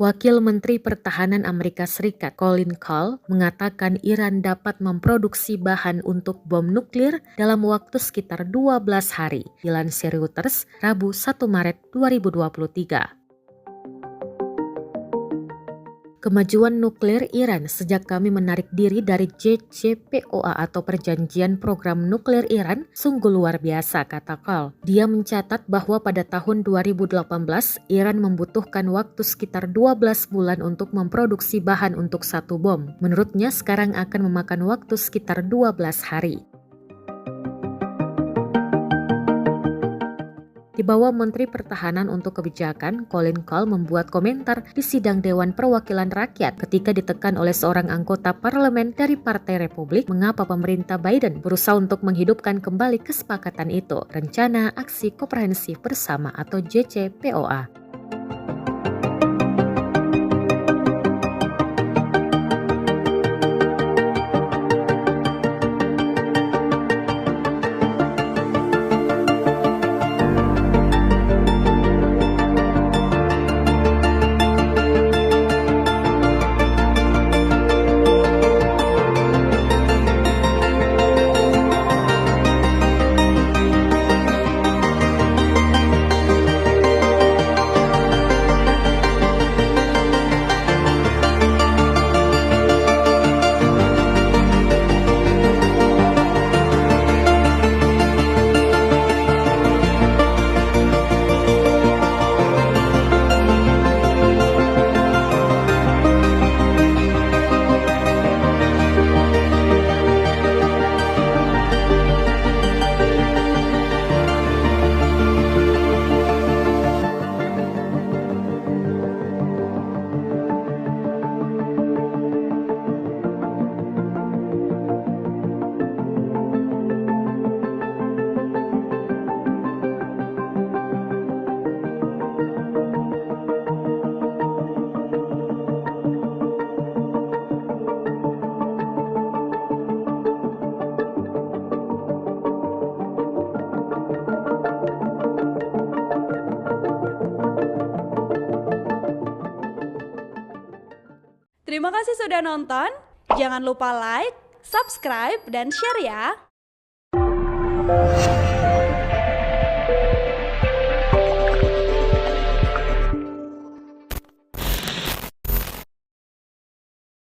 Wakil Menteri Pertahanan Amerika Serikat Colin Kahl mengatakan Iran dapat memproduksi bahan untuk bom nuklir dalam waktu sekitar 12 hari, dilansir Reuters Rabu 1 Maret 2023. Kemajuan nuklir Iran sejak kami menarik diri dari JCPOA atau Perjanjian Program Nuklir Iran sungguh luar biasa, kata Kahl. Dia mencatat bahwa pada tahun 2018 Iran membutuhkan waktu sekitar 12 bulan untuk memproduksi bahan untuk satu bom. Menurutnya sekarang akan memakan waktu sekitar 12 hari. Di bawah Menteri Pertahanan untuk Kebijakan, Colin Kahl membuat komentar di sidang Dewan Perwakilan Rakyat ketika ditekan oleh seorang anggota parlemen dari Partai Republik mengapa pemerintah Biden berusaha untuk menghidupkan kembali kesepakatan itu, Rencana Aksi Komprehensif Bersama atau JCPOA. Terima kasih sudah nonton. Jangan lupa like, subscribe, dan share ya.